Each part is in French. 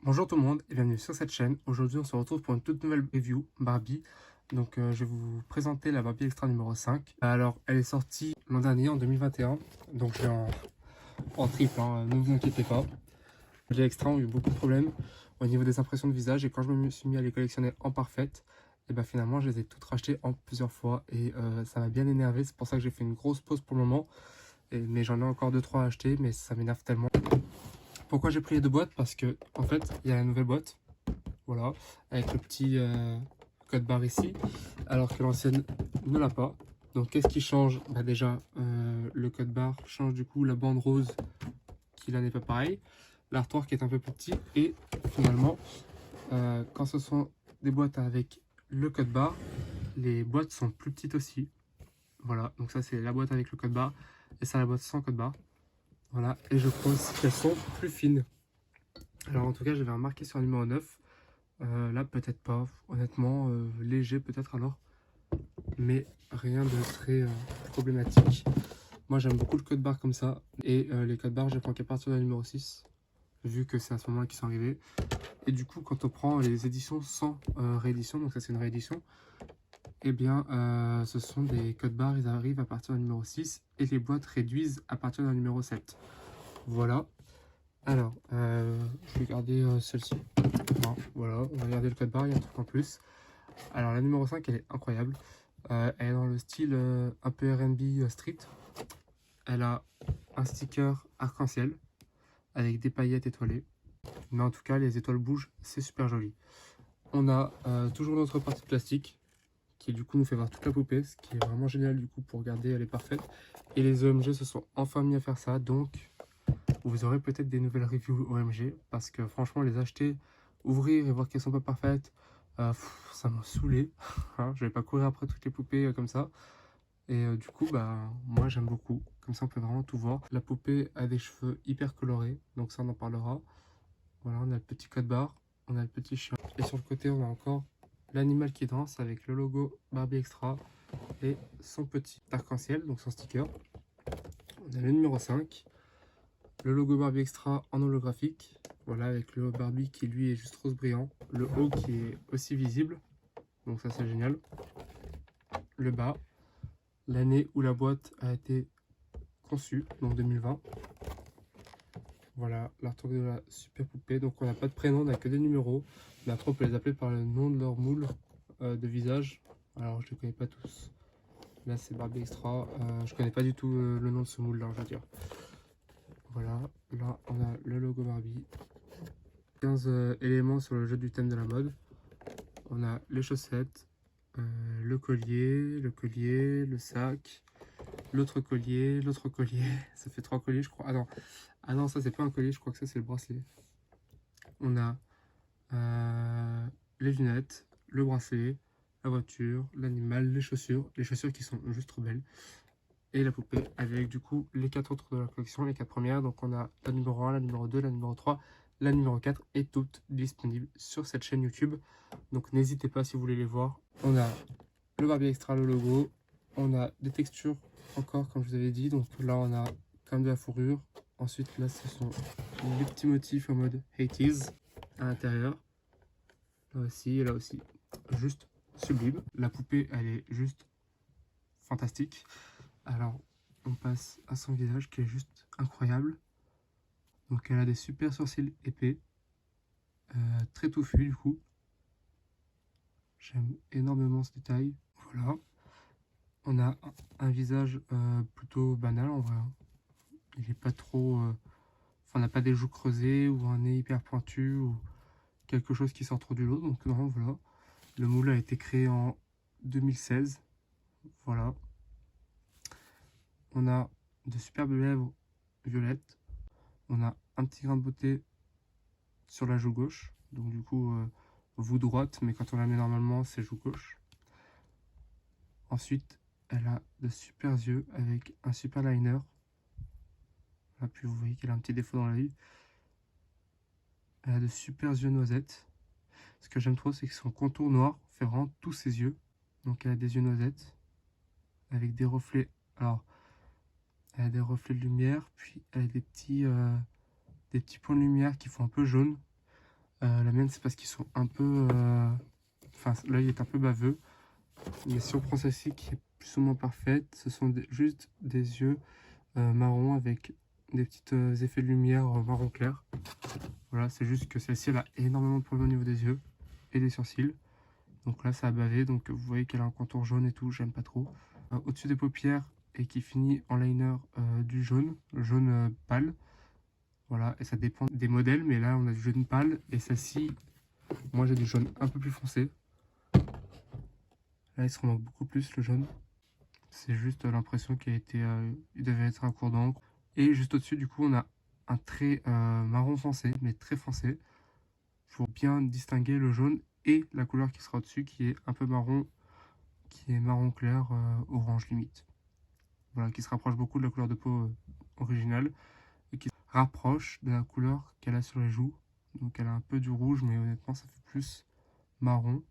Bonjour tout le monde et bienvenue sur cette chaîne. Aujourd'hui on se retrouve pour une toute nouvelle review Barbie. Donc je vais vous présenter la Barbie Extra numéro 5. Alors elle est sortie l'an dernier en 2021. Donc je l'ai en triple, hein, ne vous inquiétez pas. Les Extra ont eu beaucoup de problèmes au niveau des impressions de visage. Et quand je me suis mis à les collectionner en parfaite, et ben finalement je les ai toutes rachetées en plusieurs fois. Et ça m'a bien énervé, c'est pour ça que j'ai fait une grosse pause pour le moment. Mais j'en ai encore 2-3 à acheter, mais ça m'énerve tellement. Pourquoi j'ai pris les deux boîtes? Parce que en fait il y a la nouvelle boîte. Voilà, avec le petit code barre ici, alors que l'ancienne ne l'a pas. Donc qu'est-ce qui change? Bah déjà, le code barre change du coup la bande rose qui là n'est pas pareil, l'artwork qui est un peu plus petit, et finalement, quand ce sont des boîtes avec le code barre, les boîtes sont plus petites aussi. Voilà, donc ça c'est la boîte avec le code barre, et ça la boîte sans code barre. Voilà, et je crois aussi qu'elles sont plus fines. Alors en tout cas, j'avais remarqué sur le numéro 9. Là, peut-être pas. Honnêtement, léger peut-être alors. Mais rien de très problématique. Moi, j'aime beaucoup le code barre comme ça. Et les codes barres, je les prends qu'à partir de la numéro 6. Vu que c'est à ce moment-là qu'ils sont arrivés. Et du coup, quand on prend les éditions sans réédition, donc ça c'est une réédition, eh bien, ce sont des codes barres, ils arrivent à partir du numéro 6. Et les boîtes réduisent à partir du numéro 7. Voilà. Alors, je vais garder celle-ci. Non, voilà, on va regarder le code barre, il y a un truc en plus. Alors la numéro 5, elle est incroyable. Elle est dans le style un peu R&B street. Elle a un sticker arc-en-ciel avec des paillettes étoilées. Mais en tout cas, les étoiles bougent, c'est super joli. On a toujours notre partie plastique qui du coup nous fait voir toute la poupée, ce qui est vraiment génial du coup pour regarder, elle est parfaite. Et les OMG se sont enfin mis à faire ça, donc vous aurez peut-être des nouvelles reviews OMG parce que franchement les acheter, ouvrir et voir qu'elles sont pas parfaites, ça m'a saoulé. Hein, je vais pas courir après toutes les poupées comme ça. Et du coup bah moi j'aime beaucoup, comme ça on peut vraiment tout voir. La poupée a des cheveux hyper colorés, donc ça on en parlera. Voilà, on a le petit code barre, on a le petit chien, et sur le côté on a encore l'animal qui danse avec le logo Barbie Extra et son petit arc-en-ciel, donc son sticker. On a le numéro 5, le logo Barbie Extra en holographique, voilà, avec le Barbie qui lui est juste rose brillant, le haut qui est aussi visible, donc ça c'est génial. Le bas, l'année où la boîte a été conçue, donc 2020. Voilà, l'artwork de la super poupée. Donc on n'a pas de prénom, on n'a que des numéros. Mais après on peut les appeler par le nom de leur moule de visage. Alors je les connais pas tous. Là c'est Barbie Extra. Je connais pas du tout le nom de ce moule là, je veux dire. Voilà, là on a le logo Barbie. 15 éléments sur le jeu du thème de la mode. On a les chaussettes, le collier, le sac, l'autre collier, l'autre collier. Ça fait 3 colliers je crois. Ah non, ça c'est pas un collier, je crois que ça c'est le bracelet. On a les lunettes, le bracelet, la voiture, l'animal, les chaussures qui sont juste trop belles, et la poupée avec du coup les 4 autres de la collection, les 4 premières. Donc on a la numéro 1, la numéro 2, la numéro 3, la numéro 4 et toutes disponibles sur cette chaîne YouTube. Donc n'hésitez pas si vous voulez les voir. On a le Barbie Extra, le logo, on a des textures encore comme je vous avais dit. Donc là on a comme de la fourrure. Ensuite là ce sont les petits motifs en mode 80s à l'intérieur. Là aussi et là aussi. Juste sublime. La poupée elle est juste fantastique. Alors on passe à son visage qui est juste incroyable. Donc elle a des super sourcils épais. Très touffus du coup. J'aime énormément ce détail. Voilà. On a un visage plutôt banal en vrai. Il n'est pas trop... Enfin, on n'a pas des joues creusées ou un nez hyper pointu ou quelque chose qui sort trop du lot. Donc non, voilà. Le moule a été créé en 2016. Voilà. On a de superbes lèvres violettes. On a un petit grain de beauté sur la joue gauche. Donc du coup, vous droite, mais quand on la met normalement, c'est joue gauche. Ensuite, elle a de super yeux avec un super liner. Là, puis vous voyez qu'elle a un petit défaut dans l'œil. Elle a de super yeux noisettes. Ce que j'aime trop, c'est que son contour noir fait vraiment tous ses yeux. Donc elle a des yeux noisettes avec des reflets. Alors, elle a des reflets de lumière, puis elle a des petits points de lumière qui font un peu jaune. La mienne, c'est parce qu'ils sont un peu... Enfin, l'œil est un peu baveux. Mais si on prend celle-ci qui est plus ou moins parfaite, ce sont juste des yeux marron avec des petits effets de lumière marron clair. Voilà, c'est juste que celle-ci elle a énormément de problèmes au niveau des yeux et des sourcils. Donc là ça a bavé, donc vous voyez qu'elle a un contour jaune et tout, j'aime pas trop. Au-dessus des paupières et qui finit en liner du jaune, le jaune pâle. Voilà, et ça dépend des modèles, mais là on a du jaune pâle et celle-ci, moi j'ai du jaune un peu plus foncé. Là il se remarque beaucoup plus le jaune. C'est juste l'impression qu'il a été, il devait être un cours d'encre. Et juste au-dessus, du coup, on a un trait marron foncé, mais très foncé, pour bien distinguer le jaune et la couleur qui sera au-dessus, qui est un peu marron, qui est marron clair, orange limite. Voilà, qui se rapproche beaucoup de la couleur de peau originale et qui se rapproche de la couleur qu'elle a sur les joues. Donc elle a un peu du rouge, mais honnêtement, ça fait plus marron.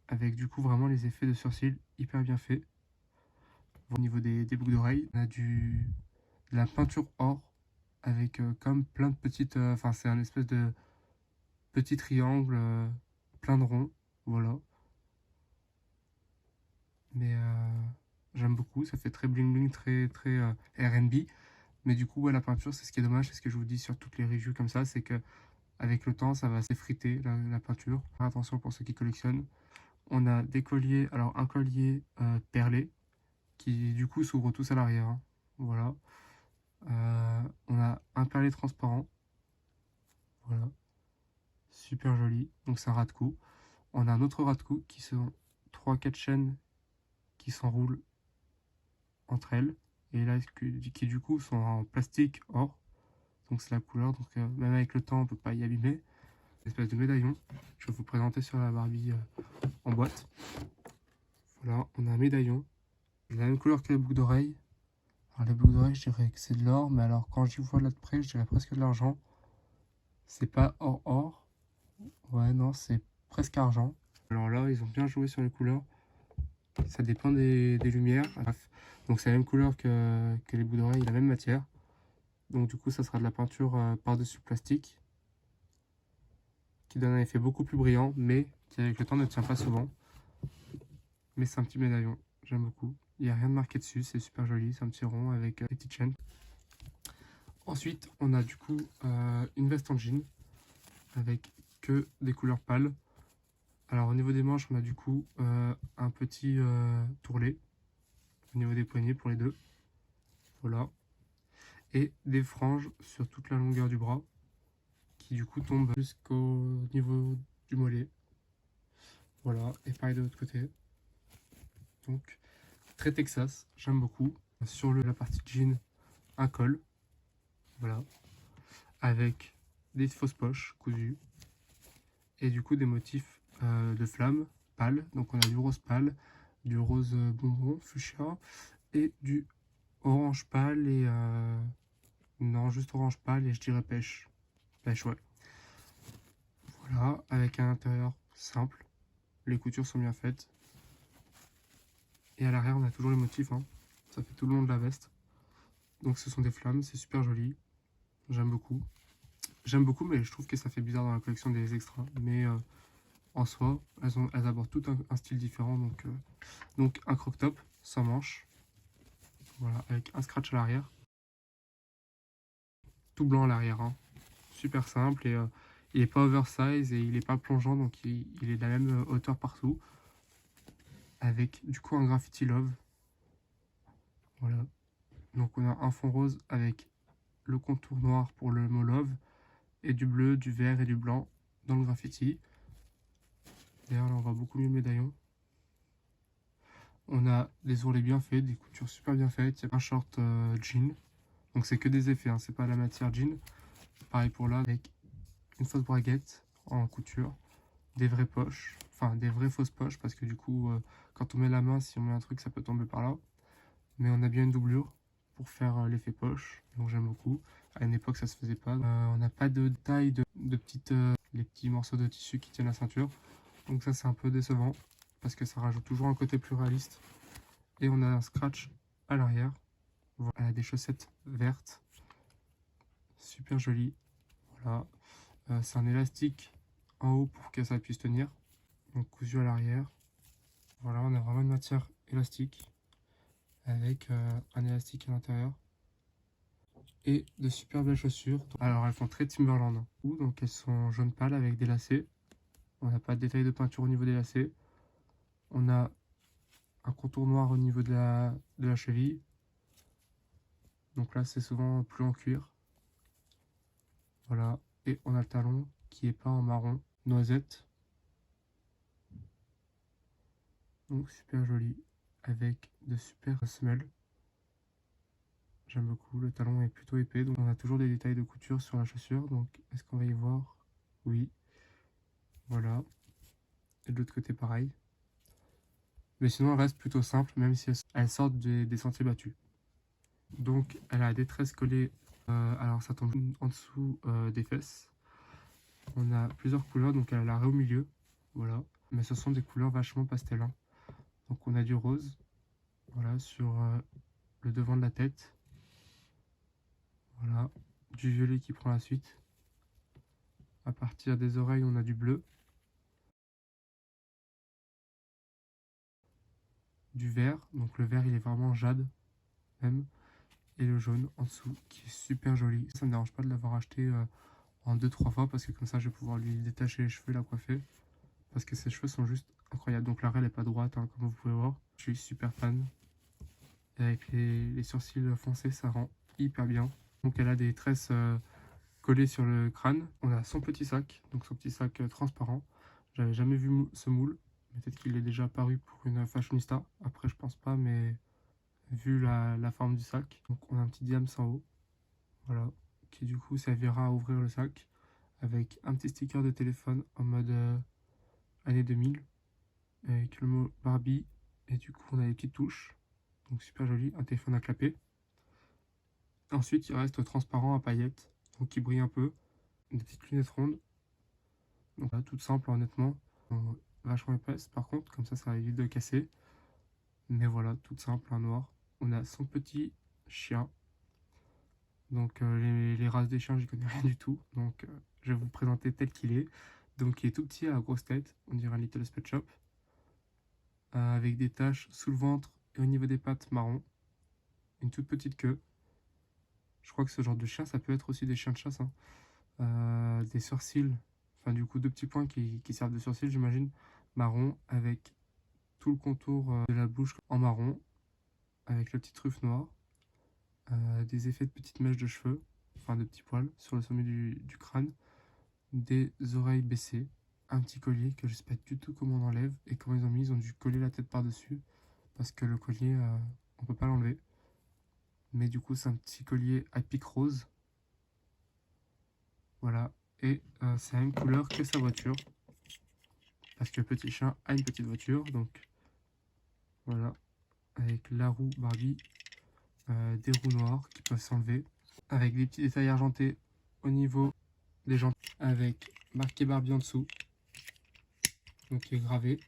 Avec du coup vraiment les effets de sourcils hyper bien faits. Au niveau des boucles d'oreilles, on a de la peinture or avec comme plein de petites... Enfin, c'est un espèce de petit triangle, plein de ronds, voilà. Mais j'aime beaucoup, ça fait très bling bling, très R&B. Mais du coup, ouais, la peinture, c'est ce qui est dommage, c'est ce que je vous dis sur toutes les reviews comme ça, c'est que avec le temps, ça va s'effriter, la peinture. Attention pour ceux qui collectionnent. On a des colliers, alors un collier perlé, qui du coup s'ouvre tous à l'arrière, hein. Voilà. On a un perlé transparent, voilà, super joli, donc c'est un ras de cou. On a un autre ras de cou qui sont 3-4 chaînes qui s'enroulent entre elles, et là qui du coup sont en plastique or, donc c'est la couleur, donc même avec le temps on peut pas y abîmer. Une espèce de médaillon, je vais vous présenter sur la Barbie en boîte. Voilà, on a un médaillon, de la même couleur que les boucles d'oreilles. Alors les boucles d'oreilles, je dirais que c'est de l'or, mais alors quand j'y vois là de près, je dirais presque de l'argent. C'est pas or, ouais non, c'est presque argent. Alors là, ils ont bien joué sur les couleurs. Ça dépend des lumières. Bref. Donc c'est la même couleur que les bouts d'oreilles, la même matière. Donc du coup, ça sera de la peinture par-dessus plastique, qui donne un effet beaucoup plus brillant, mais qui avec le temps ne tient pas souvent. Mais c'est un petit médaillon, j'aime beaucoup. Il n'y a rien de marqué dessus, c'est super joli, c'est un petit rond avec des petites chaînes. Ensuite, on a du coup une veste en jean, avec que des couleurs pâles. Alors au niveau des manches, on a du coup un petit tourlet au niveau des poignets pour les deux. Voilà. Et des franges sur toute la longueur du bras qui du coup tombent jusqu'au niveau du mollet. Voilà. Et pareil de l'autre côté. Donc très Texas, j'aime beaucoup. Sur la partie jean, un col. Voilà. Avec des fausses poches cousues. Et du coup des motifs de flammes pâles. Donc on a du rose pâle, du rose bonbon, fuchsia et du orange pâle et non, juste orange pâle et je dirais pêche. Pêche, ouais. Voilà, avec un intérieur simple. Les coutures sont bien faites. Et à l'arrière, on a toujours les motifs, hein. Ça fait tout le long de la veste. Donc ce sont des flammes, c'est super joli. J'aime beaucoup. J'aime beaucoup, mais je trouve que ça fait bizarre dans la collection des extras. Mais en soi, elles abordent tout un style différent. Donc un croc-top sans manche. Voilà, avec un scratch à l'arrière. Tout blanc à l'arrière, hein. Super simple et il n'est pas oversize et il n'est pas plongeant, donc il est de la même hauteur partout. Avec du coup un graffiti love. Voilà. Donc on a un fond rose avec le contour noir pour le mot love et du bleu, du vert et du blanc dans le graffiti. D'ailleurs là on voit beaucoup mieux le médaillon. On a des ourlets bien faits, des coutures super bien faites. Il y a un short jean. Donc c'est que des effets, hein, c'est pas la matière jean. Pareil pour là avec une fausse braguette en couture, des vraies poches, enfin des vraies fausses poches parce que du coup quand on met la main, si on met un truc ça peut tomber par là. Mais on a bien une doublure pour faire l'effet poche, donc j'aime beaucoup. À une époque ça se faisait pas. On n'a pas de taille de petites, les petits morceaux de tissu qui tiennent la ceinture. Donc ça c'est un peu décevant parce que ça rajoute toujours un côté plus réaliste. Et on a un scratch à l'arrière. Voilà, des chaussettes vertes, super jolies. Voilà. C'est un élastique en haut pour que ça puisse tenir. Donc cousu à l'arrière. Voilà, on a vraiment une matière élastique avec un élastique à l'intérieur. Et de super belles chaussures. Alors elles font très Timberland, hein. Donc elles sont jaune pâle avec des lacets. On n'a pas de détail de peinture au niveau des lacets. On a un contour noir au niveau de la cheville. Donc là c'est souvent plus en cuir. Voilà. Et on a le talon qui est peint en marron noisette. Donc super joli. Avec de super semelles. J'aime beaucoup. Le talon est plutôt épais. Donc on a toujours des détails de couture sur la chaussure. Donc est-ce qu'on va y voir? Oui. Voilà. Et de l'autre côté pareil. Mais sinon elle reste plutôt simple, même si elle sort des sentiers battus. Donc elle a des tresses collées, alors ça tombe en dessous des fesses. On a plusieurs couleurs, donc elle a l'arrêt au milieu, voilà. Mais ce sont des couleurs vachement pastel, hein. Donc on a du rose, voilà, sur le devant de la tête. Voilà, du violet qui prend la suite. À partir des oreilles, on a du bleu. Du vert, donc le vert il est vraiment jade, même. Et le jaune en dessous, qui est super joli. Ça me dérange pas de l'avoir acheté en 2-3 fois, parce que comme ça je vais pouvoir lui détacher les cheveux, la coiffer. Parce que ses cheveux sont juste incroyables. Donc la raie elle est pas droite, hein, comme vous pouvez voir. Je suis super fan. Et avec les sourcils foncés, ça rend hyper bien. Donc elle a des tresses collées sur le crâne. On a son petit sac, donc son petit sac transparent. J'avais jamais vu ce moule. Peut-être qu'il est déjà apparu pour une fashionista. Après je pense pas, mais vu la forme du sac. Donc on a un petit diams en haut. Voilà. Qui du coup servira à ouvrir le sac. Avec un petit sticker de téléphone en mode année 2000. Avec le mot Barbie. Et du coup on a les petites touches. Donc super joli. Un téléphone à clapper. Ensuite il reste transparent à paillettes. Donc qui brille un peu. Des petites lunettes rondes. Donc là, toute simple honnêtement. Vachement épaisse par contre. Comme ça évite de casser. Mais voilà, toute simple en noir. On a son petit chien. Donc les races des chiens, j'y connais rien du tout. Donc je vais vous le présenter tel qu'il est. Donc il est tout petit à la grosse tête. On dirait un Little Pet Shop. Avec des taches sous le ventre et au niveau des pattes marron. Une toute petite queue. Je crois que ce genre de chien, ça peut être aussi des chiens de chasse, hein. Des sourcils, enfin du coup 2 petits points qui servent de sourcils, j'imagine, marron, avec tout le contour de la bouche en marron, avec la petite truffe noire, des effets de petites mèches de cheveux, enfin de petits poils sur le sommet du crâne, des oreilles baissées, un petit collier que je sais pas du tout comment on enlève et comment ils ont mis, ils ont dû coller la tête par-dessus, parce que le collier, on peut pas l'enlever. Mais du coup c'est un petit collier à pic rose. Voilà, et c'est la même couleur que sa voiture. Parce que le petit chien a une petite voiture, donc voilà. Avec la roue Barbie, des roues noires qui peuvent s'enlever. Avec des petits détails argentés au niveau des jantes. Avec marqué Barbie en dessous, donc qui est gravé.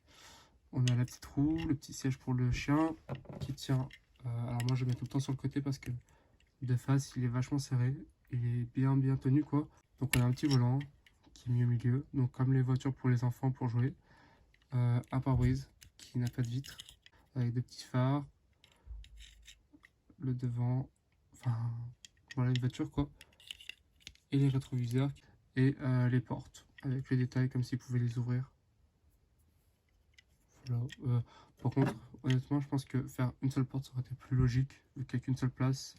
On a la petite roue, le petit siège pour le chien qui tient. Alors moi je le mets tout le temps sur le côté parce que de face il est vachement serré. Il est bien tenu quoi. Donc on a un petit volant qui est mis au milieu. Donc comme les voitures pour les enfants pour jouer. Un pare-brise qui n'a pas de vitre. Avec des petits phares. Le devant. Enfin voilà une voiture quoi. Et les rétroviseurs. Et les portes. Avec les détails comme s'ils pouvaient les ouvrir. Voilà. Par contre, honnêtement, je pense que faire une seule porte ça aurait été plus logique, vu qu'il n'y a qu'une seule place,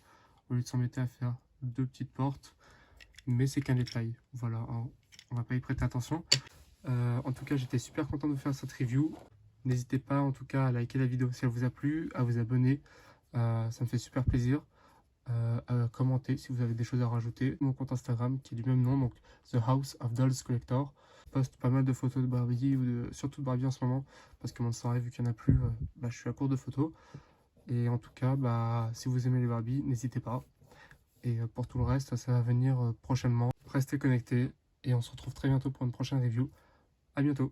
au lieu de s'embêter à faire 2 petites portes. Mais c'est qu'un détail. Voilà, hein, on va pas y prêter attention. En tout cas, j'étais super content de faire cette review. N'hésitez pas en tout cas à liker la vidéo si elle vous a plu, à vous abonner. Ça me fait super plaisir. À commenter si vous avez des choses à rajouter. Mon compte Instagram qui est du même nom, donc The House of Dolls Collector. Je poste pas mal de photos de Barbie, surtout de Barbie en ce moment, parce que mon soirée, vu qu'il n'y en a plus, je suis à court de photos. Et en tout cas, si vous aimez les Barbie, n'hésitez pas. Et pour tout le reste, ça va venir prochainement. Restez connectés et on se retrouve très bientôt pour une prochaine review. À bientôt.